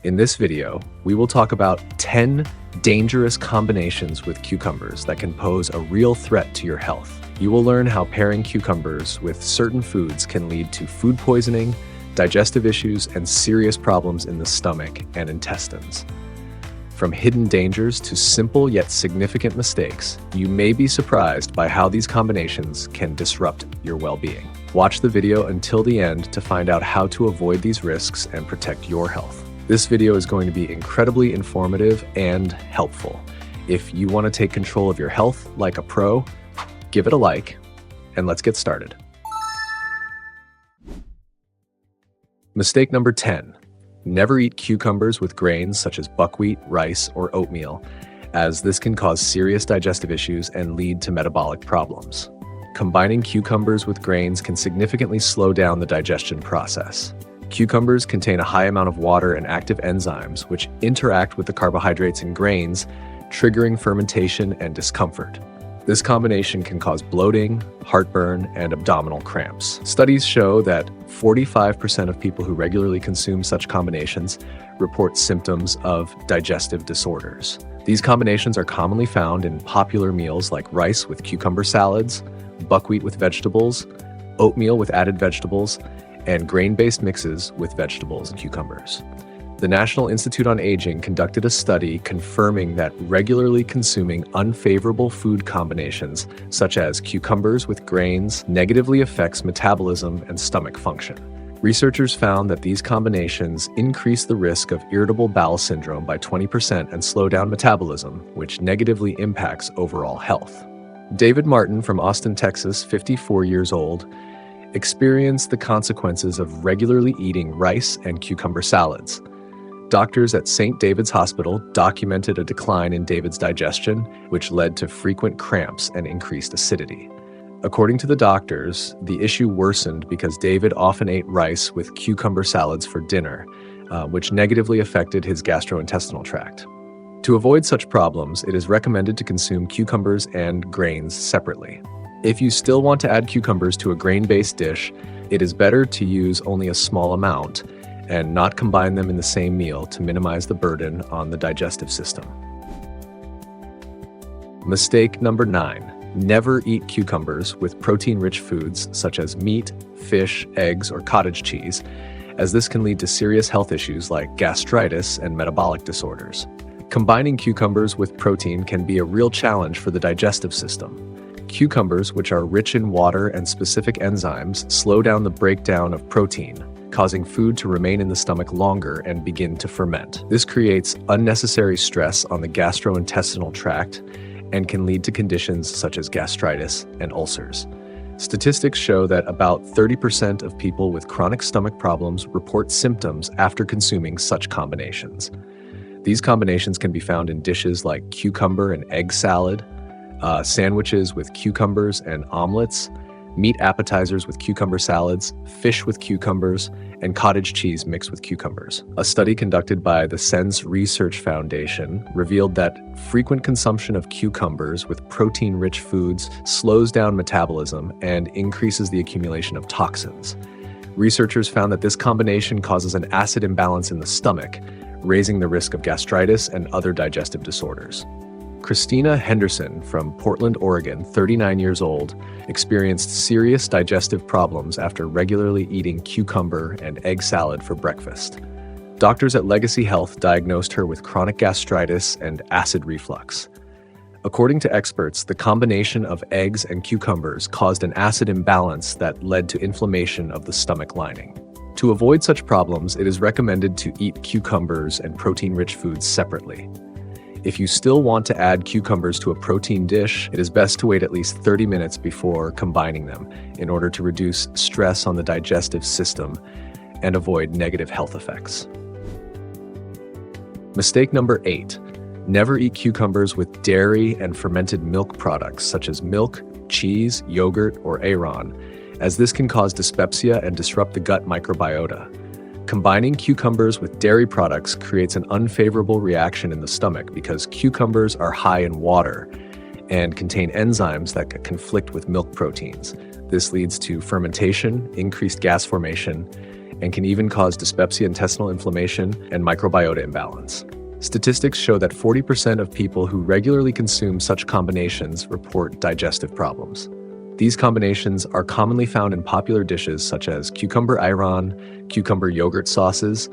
In this video, we will talk about 10 dangerous combinations with cucumbers that can pose a real threat to your health. You will learn how pairing cucumbers with certain foods can lead to food poisoning, digestive issues, and serious problems in the stomach and intestines. From hidden dangers to simple yet significant mistakes, you may be surprised by how these combinations can disrupt your well-being. Watch the video until the end to find out how to avoid these risks and protect your health. This video is going to be incredibly informative and helpful. If you want to take control of your health like a pro, give it a like, and let's get started. Mistake number 10. Never eat cucumbers with grains such as buckwheat, rice, or oatmeal, as this can cause serious digestive issues and lead to metabolic problems. Combining cucumbers with grains can significantly slow down the digestion process. Cucumbers contain a high amount of water and active enzymes which interact with the carbohydrates in grains, triggering fermentation and discomfort. This combination can cause bloating, heartburn, and abdominal cramps. Studies show that 45% of people who regularly consume such combinations report symptoms of digestive disorders. These combinations are commonly found in popular meals like rice with cucumber salads, buckwheat with vegetables, oatmeal with added vegetables, and grain-based mixes with vegetables and cucumbers. The National Institute on Aging conducted a study confirming that regularly consuming unfavorable food combinations, such as cucumbers with grains, negatively affects metabolism and stomach function. Researchers found that these combinations increase the risk of irritable bowel syndrome by 20% and slow down metabolism, which negatively impacts overall health. David Martin from Austin, Texas, 54 years old, experienced the consequences of regularly eating rice and cucumber salads. Doctors at St. David's Hospital documented a decline in David's digestion, which led to frequent cramps and increased acidity. According to the doctors, the issue worsened because David often ate rice with cucumber salads for dinner, which negatively affected his gastrointestinal tract. To avoid such problems, it is recommended to consume cucumbers and grains separately. If you still want to add cucumbers to a grain-based dish, it is better to use only a small amount and not combine them in the same meal to minimize the burden on the digestive system. Mistake number 9. Never eat cucumbers with protein-rich foods such as meat, fish, eggs, or cottage cheese, as this can lead to serious health issues like gastritis and metabolic disorders. Combining cucumbers with protein can be a real challenge for the digestive system. Cucumbers, which are rich in water and specific enzymes, slow down the breakdown of protein, causing food to remain in the stomach longer and begin to ferment. This creates unnecessary stress on the gastrointestinal tract and can lead to conditions such as gastritis and ulcers. Statistics show that about 30% of people with chronic stomach problems report symptoms after consuming such combinations. These combinations can be found in dishes like cucumber and egg salad, sandwiches with cucumbers and omelets, meat appetizers with cucumber salads, fish with cucumbers, and cottage cheese mixed with cucumbers. A study conducted by the Sense Research Foundation revealed that frequent consumption of cucumbers with protein-rich foods slows down metabolism and increases the accumulation of toxins. Researchers found that this combination causes an acid imbalance in the stomach, raising the risk of gastritis and other digestive disorders. Christina Henderson from Portland, Oregon, 39 years old, experienced serious digestive problems after regularly eating cucumber and egg salad for breakfast. Doctors at Legacy Health diagnosed her with chronic gastritis and acid reflux. According to experts, the combination of eggs and cucumbers caused an acid imbalance that led to inflammation of the stomach lining. To avoid such problems, it is recommended to eat cucumbers and protein-rich foods separately. If you still want to add cucumbers to a protein dish, it is best to wait at least 30 minutes before combining them in order to reduce stress on the digestive system and avoid negative health effects. Mistake number 8. Never eat cucumbers with dairy and fermented milk products such as milk, cheese, yogurt, or ayran, as this can cause dyspepsia and disrupt the gut microbiota. Combining cucumbers with dairy products creates an unfavorable reaction in the stomach because cucumbers are high in water and contain enzymes that conflict with milk proteins. This leads to fermentation, increased gas formation, and can even cause dyspepsia, intestinal inflammation, and microbiota imbalance. Statistics show that 40% of people who regularly consume such combinations report digestive problems. These combinations are commonly found in popular dishes such as cucumber ayran, cucumber yogurt sauces,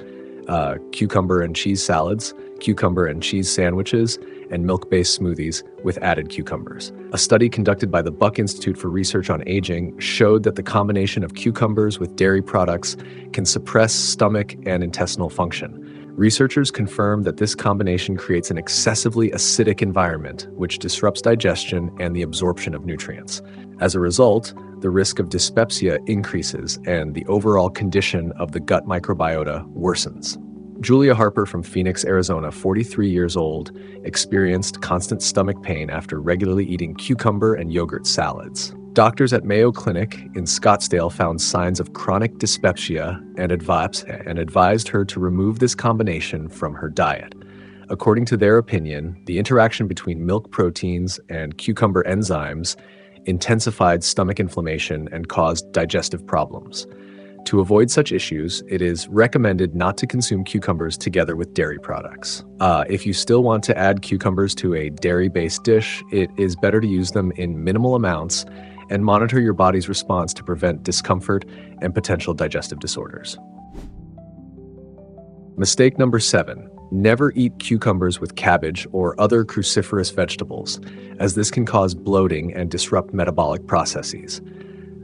cucumber and cheese salads, cucumber and cheese sandwiches, and milk-based smoothies with added cucumbers. A study conducted by the Buck Institute for Research on Aging showed that the combination of cucumbers with dairy products can suppress stomach and intestinal function. Researchers confirmed that this combination creates an excessively acidic environment, which disrupts digestion and the absorption of nutrients. As a result, the risk of dyspepsia increases and the overall condition of the gut microbiota worsens. Julia Harper from Phoenix, Arizona, 43 years old, experienced constant stomach pain after regularly eating cucumber and yogurt salads. Doctors at Mayo Clinic in Scottsdale found signs of chronic dyspepsia and advised her to remove this combination from her diet. According to their opinion, the interaction between milk proteins and cucumber enzymes intensified stomach inflammation and caused digestive problems. To avoid such issues, it is recommended not to consume cucumbers together with dairy products. If you still want to add cucumbers to a dairy-based dish, it is better to use them in minimal amounts and monitor your body's response to prevent discomfort and potential digestive disorders. Mistake number 7. Never eat cucumbers with cabbage or other cruciferous vegetables, as this can cause bloating and disrupt metabolic processes.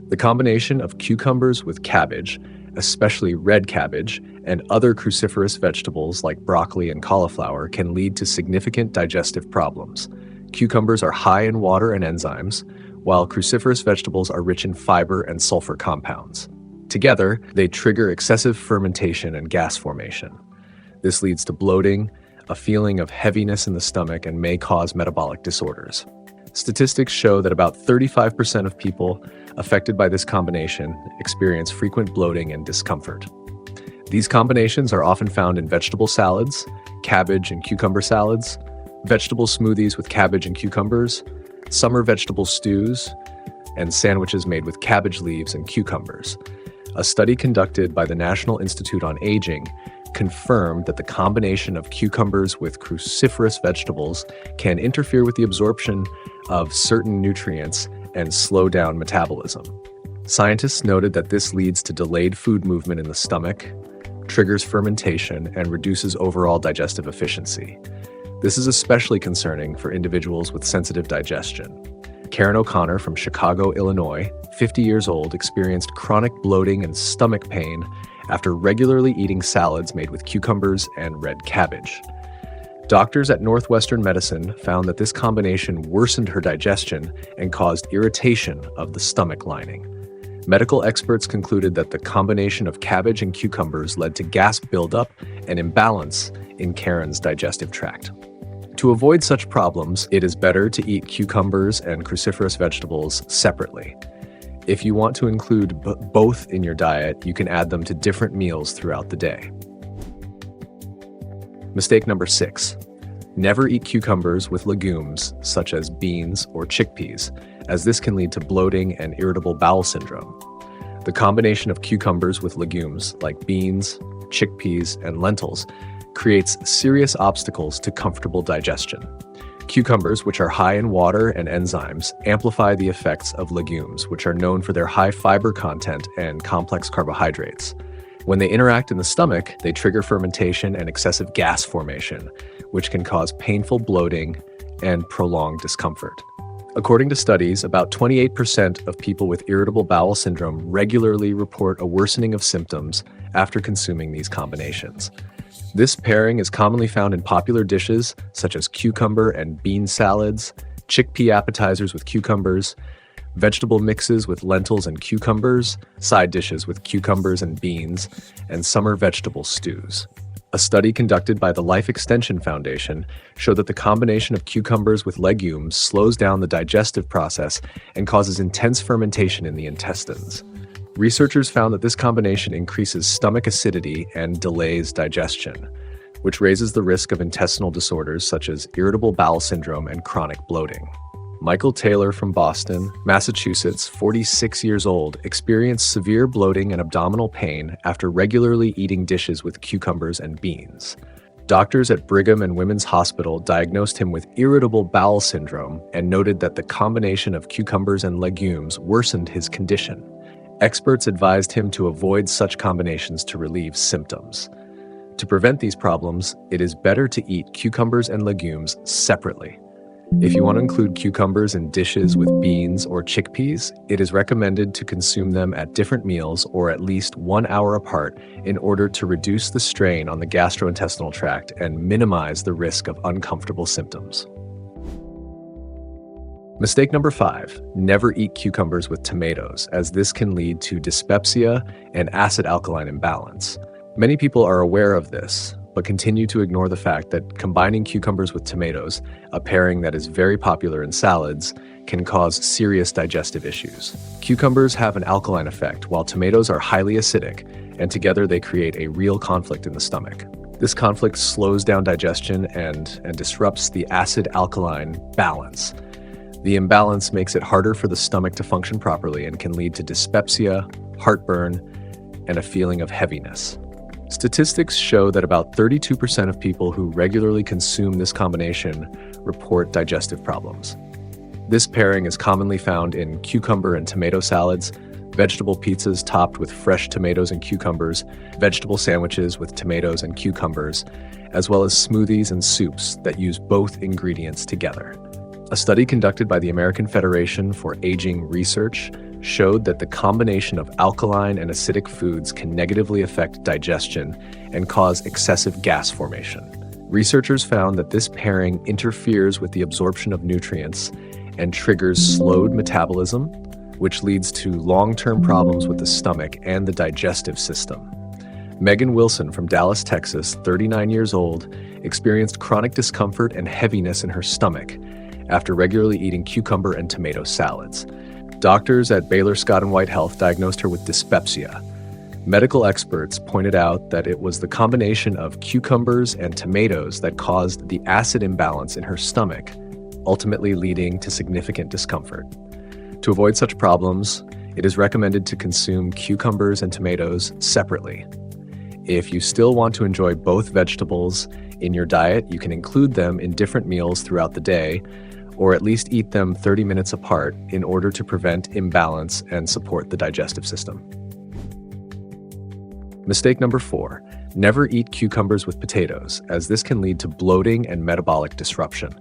The combination of cucumbers with cabbage, especially red cabbage, and other cruciferous vegetables like broccoli and cauliflower can lead to significant digestive problems. Cucumbers are high in water and enzymes, while cruciferous vegetables are rich in fiber and sulfur compounds. Together, they trigger excessive fermentation and gas formation. This leads to bloating, a feeling of heaviness in the stomach, and may cause metabolic disorders. Statistics show that about 35% of people affected by this combination experience frequent bloating and discomfort. These combinations are often found in vegetable salads, cabbage and cucumber salads, vegetable smoothies with cabbage and cucumbers, summer vegetable stews, and sandwiches made with cabbage leaves and cucumbers. A study conducted by the National Institute on Aging confirmed that the combination of cucumbers with cruciferous vegetables can interfere with the absorption of certain nutrients and slow down metabolism. Scientists noted that this leads to delayed food movement in the stomach, triggers fermentation, and reduces overall digestive efficiency. This is especially concerning for individuals with sensitive digestion. Karen O'Connor from Chicago, Illinois, 50 years old, experienced chronic bloating and stomach pain after regularly eating salads made with cucumbers and red cabbage. Doctors at Northwestern Medicine found that this combination worsened her digestion and caused irritation of the stomach lining. Medical experts concluded that the combination of cabbage and cucumbers led to gas buildup and imbalance in Karen's digestive tract. To avoid such problems, it is better to eat cucumbers and cruciferous vegetables separately. If you want to include both in your diet, you can add them to different meals throughout the day. Mistake number 6. Never eat cucumbers with legumes such as beans or chickpeas, as this can lead to bloating and irritable bowel syndrome. The combination of cucumbers with legumes like beans, chickpeas, and lentils creates serious obstacles to comfortable digestion. Cucumbers, which are high in water and enzymes, amplify the effects of legumes, which are known for their high fiber content and complex carbohydrates. When they interact in the stomach, they trigger fermentation and excessive gas formation, which can cause painful bloating and prolonged discomfort. According to studies, about 28% of people with irritable bowel syndrome regularly report a worsening of symptoms after consuming these combinations. This pairing is commonly found in popular dishes such as cucumber and bean salads, chickpea appetizers with cucumbers, vegetable mixes with lentils and cucumbers, side dishes with cucumbers and beans, and summer vegetable stews. A study conducted by the Life Extension Foundation showed that the combination of cucumbers with legumes slows down the digestive process and causes intense fermentation in the intestines. Researchers found that this combination increases stomach acidity and delays digestion, which raises the risk of intestinal disorders such as irritable bowel syndrome and chronic bloating. Michael Taylor from Boston, Massachusetts, 46 years old, experienced severe bloating and abdominal pain after regularly eating dishes with cucumbers and beans. Doctors at Brigham and Women's Hospital diagnosed him with irritable bowel syndrome and noted that the combination of cucumbers and legumes worsened his condition. Experts advised him to avoid such combinations to relieve symptoms. To prevent these problems, it is better to eat cucumbers and legumes separately. If you want to include cucumbers in dishes with beans or chickpeas, it is recommended to consume them at different meals or at least 1 hour apart in order to reduce the strain on the gastrointestinal tract and minimize the risk of uncomfortable symptoms. Mistake number 5, never eat cucumbers with tomatoes, as this can lead to dyspepsia and acid-alkaline imbalance. Many people are aware of this, but continue to ignore the fact that combining cucumbers with tomatoes, a pairing that is very popular in salads, can cause serious digestive issues. Cucumbers have an alkaline effect, while tomatoes are highly acidic, and together they create a real conflict in the stomach. This conflict slows down digestion and disrupts the acid-alkaline balance. The imbalance makes it harder for the stomach to function properly and can lead to dyspepsia, heartburn, and a feeling of heaviness. Statistics show that about 32% of people who regularly consume this combination report digestive problems. This pairing is commonly found in cucumber and tomato salads, vegetable pizzas topped with fresh tomatoes and cucumbers, vegetable sandwiches with tomatoes and cucumbers, as well as smoothies and soups that use both ingredients together. A study conducted by the American Federation for Aging Research showed that the combination of alkaline and acidic foods can negatively affect digestion and cause excessive gas formation. Researchers found that this pairing interferes with the absorption of nutrients and triggers slowed metabolism, which leads to long-term problems with the stomach and the digestive system. Megan Wilson from Dallas, Texas, 39 years old, experienced chronic discomfort and heaviness in her stomach after regularly eating cucumber and tomato salads. Doctors at Baylor Scott & White Health diagnosed her with dyspepsia. Medical experts pointed out that it was the combination of cucumbers and tomatoes that caused the acid imbalance in her stomach, ultimately leading to significant discomfort. To avoid such problems, it is recommended to consume cucumbers and tomatoes separately. If you still want to enjoy both vegetables in your diet, you can include them in different meals throughout the day, or at least eat them 30 minutes apart in order to prevent imbalance and support the digestive system. Mistake number 4, never eat cucumbers with potatoes, as this can lead to bloating and metabolic disruption.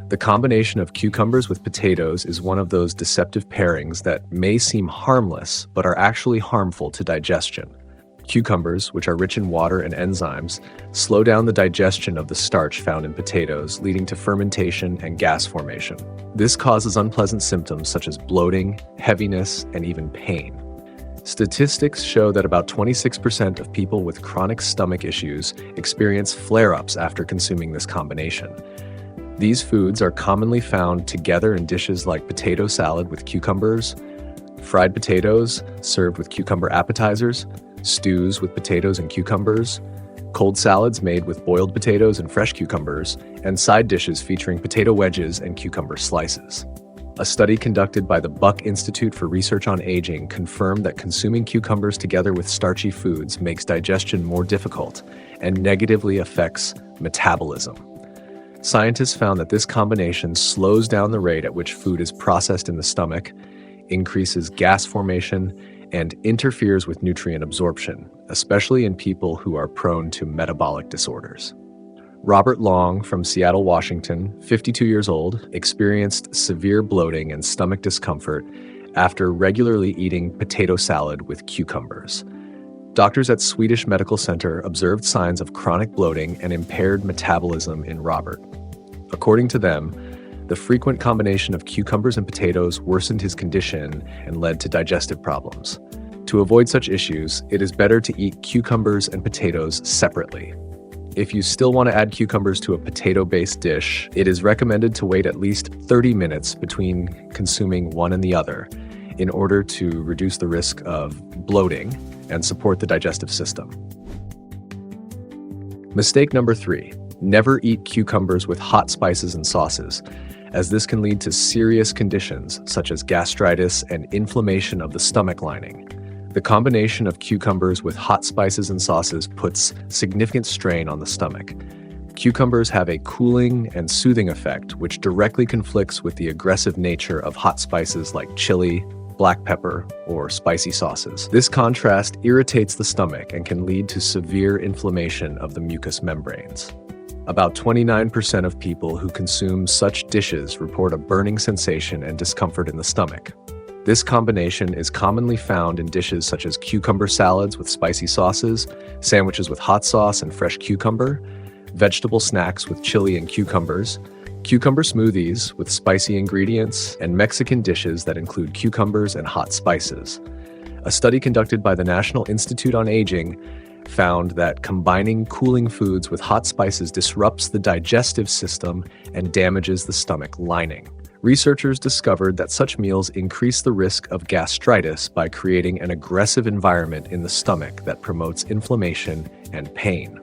The combination of cucumbers with potatoes is one of those deceptive pairings that may seem harmless, but are actually harmful to digestion. Cucumbers, which are rich in water and enzymes, slow down the digestion of the starch found in potatoes, leading to fermentation and gas formation. This causes unpleasant symptoms such as bloating, heaviness, and even pain. Statistics show that about 26% of people with chronic stomach issues experience flare-ups after consuming this combination. These foods are commonly found together in dishes like potato salad with cucumbers, fried potatoes served with cucumber appetizers, stews with potatoes and cucumbers, cold salads made with boiled potatoes and fresh cucumbers, and side dishes featuring potato wedges and cucumber slices. A study conducted by the Buck Institute for Research on Aging confirmed that consuming cucumbers together with starchy foods makes digestion more difficult and negatively affects metabolism. Scientists found that this combination slows down the rate at which food is processed in the stomach, increases gas formation, and interferes with nutrient absorption, especially in people who are prone to metabolic disorders. Robert Long from Seattle, Washington, 52 years old, experienced severe bloating and stomach discomfort after regularly eating potato salad with cucumbers. Doctors at Swedish Medical Center observed signs of chronic bloating and impaired metabolism in Robert. According to them, the frequent combination of cucumbers and potatoes worsened his condition and led to digestive problems. To avoid such issues, it is better to eat cucumbers and potatoes separately. If you still want to add cucumbers to a potato-based dish, it is recommended to wait at least 30 minutes between consuming one and the other in order to reduce the risk of bloating and support the digestive system. Mistake number 3, never eat cucumbers with hot spices and sauces, as this can lead to serious conditions such as gastritis and inflammation of the stomach lining. The combination of cucumbers with hot spices and sauces puts significant strain on the stomach. Cucumbers have a cooling and soothing effect, which directly conflicts with the aggressive nature of hot spices like chili, black pepper, or spicy sauces. This contrast irritates the stomach and can lead to severe inflammation of the mucous membranes. About 29% of people who consume such dishes report a burning sensation and discomfort in the stomach. This combination is commonly found in dishes such as cucumber salads with spicy sauces, sandwiches with hot sauce and fresh cucumber, vegetable snacks with chili and cucumbers, cucumber smoothies with spicy ingredients, and Mexican dishes that include cucumbers and hot spices. A study conducted by the National Institute on Aging found that combining cooling foods with hot spices disrupts the digestive system and damages the stomach lining. Researchers discovered that such meals increase the risk of gastritis by creating an aggressive environment in the stomach that promotes inflammation and pain.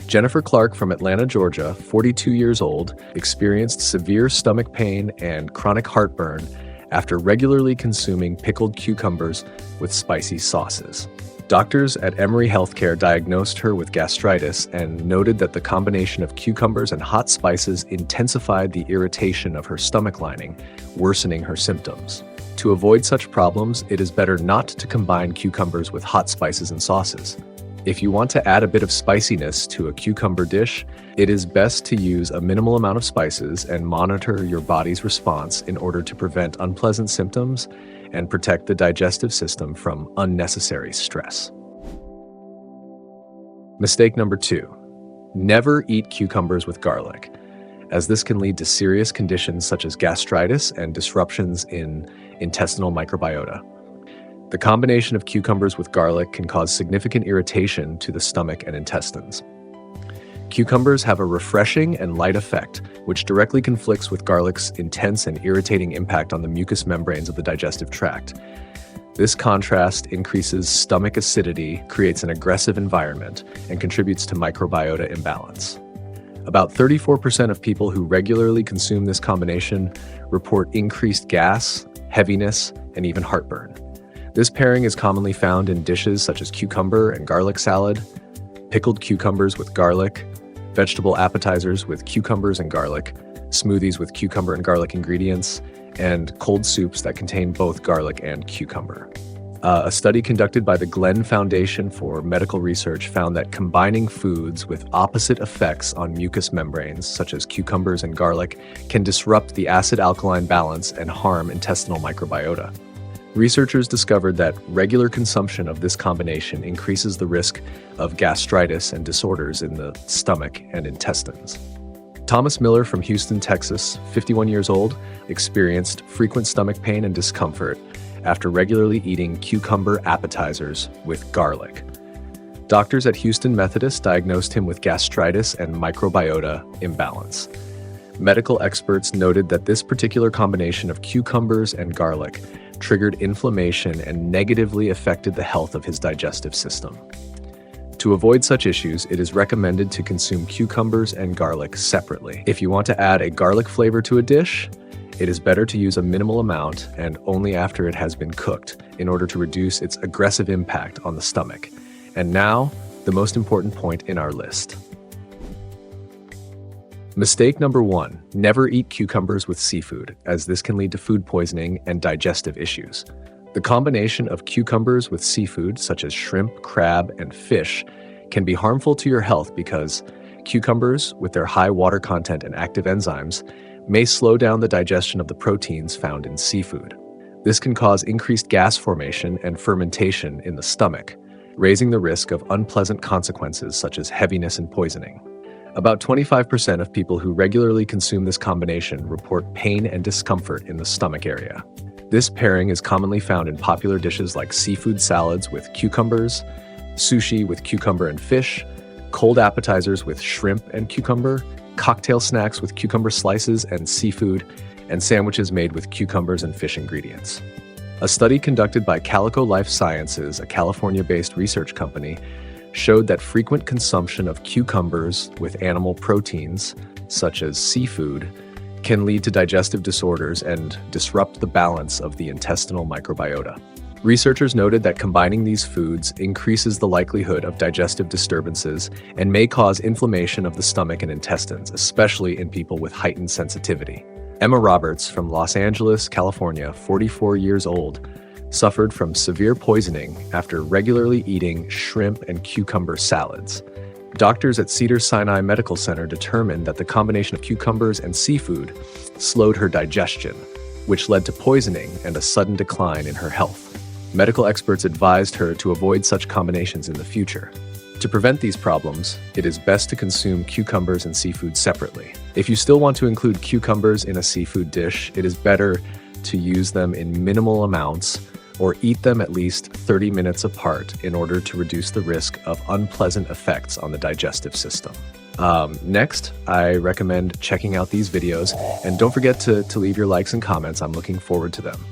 Jennifer Clark from Atlanta, Georgia, 42 years old, experienced severe stomach pain and chronic heartburn after regularly consuming pickled cucumbers with spicy sauces. Doctors at Emory Healthcare diagnosed her with gastritis and noted that the combination of cucumbers and hot spices intensified the irritation of her stomach lining, worsening her symptoms. To avoid such problems, it is better not to combine cucumbers with hot spices and sauces. If you want to add a bit of spiciness to a cucumber dish, it is best to use a minimal amount of spices and monitor your body's response in order to prevent unpleasant symptoms and protect the digestive system from unnecessary stress. Mistake number 2. Never eat cucumbers with garlic, as this can lead to serious conditions such as gastritis and disruptions in intestinal microbiota. The combination of cucumbers with garlic can cause significant irritation to the stomach and intestines. Cucumbers have a refreshing and light effect, which directly conflicts with garlic's intense and irritating impact on the mucous membranes of the digestive tract. This contrast increases stomach acidity, creates an aggressive environment, and contributes to microbiota imbalance. About 34% of people who regularly consume this combination report increased gas, heaviness, and even heartburn. This pairing is commonly found in dishes such as cucumber and garlic salad, pickled cucumbers with garlic, vegetable appetizers with cucumbers and garlic, smoothies with cucumber and garlic ingredients, and cold soups that contain both garlic and cucumber. A study conducted by the Glenn Foundation for Medical Research found that combining foods with opposite effects on mucous membranes, such as cucumbers and garlic, can disrupt the acid-alkaline balance and harm intestinal microbiota. Researchers discovered that regular consumption of this combination increases the risk of gastritis and disorders in the stomach and intestines. Thomas Miller from Houston, Texas, 51 years old, experienced frequent stomach pain and discomfort after regularly eating cucumber appetizers with garlic. Doctors at Houston Methodist diagnosed him with gastritis and microbiota imbalance. Medical experts noted that this particular combination of cucumbers and garlic triggered inflammation and negatively affected the health of his digestive system. To avoid such issues, it is recommended to consume cucumbers and garlic separately. If you want to add a garlic flavor to a dish, it is better to use a minimal amount and only after it has been cooked in order to reduce its aggressive impact on the stomach. And now, the most important point in our list. Mistake number 1, never eat cucumbers with seafood, as this can lead to food poisoning and digestive issues. The combination of cucumbers with seafood, such as shrimp, crab, and fish, can be harmful to your health because cucumbers, with their high water content and active enzymes, may slow down the digestion of the proteins found in seafood. This can cause increased gas formation and fermentation in the stomach, raising the risk of unpleasant consequences such as heaviness and poisoning. About 25% of people who regularly consume this combination report pain and discomfort in the stomach area. This pairing is commonly found in popular dishes like seafood salads with cucumbers, sushi with cucumber and fish, cold appetizers with shrimp and cucumber, cocktail snacks with cucumber slices and seafood, and sandwiches made with cucumbers and fish ingredients. A study conducted by Calico Life Sciences, a California-based research company, showed that frequent consumption of cucumbers with animal proteins, such as seafood, can lead to digestive disorders and disrupt the balance of the intestinal microbiota. Researchers noted that combining these foods increases the likelihood of digestive disturbances and may cause inflammation of the stomach and intestines, especially in people with heightened sensitivity. Emma Roberts from Los Angeles, California, 44 years old, suffered from severe poisoning after regularly eating shrimp and cucumber salads. Doctors at Cedars-Sinai Medical Center determined that the combination of cucumbers and seafood slowed her digestion, which led to poisoning and a sudden decline in her health. Medical experts advised her to avoid such combinations in the future. To prevent these problems, it is best to consume cucumbers and seafood separately. If you still want to include cucumbers in a seafood dish, it is better to use them in minimal amounts or eat them at least 30 minutes apart in order to reduce the risk of unpleasant effects on the digestive system. Next, I recommend checking out these videos, and don't forget to leave your likes and comments. I'm looking forward to them.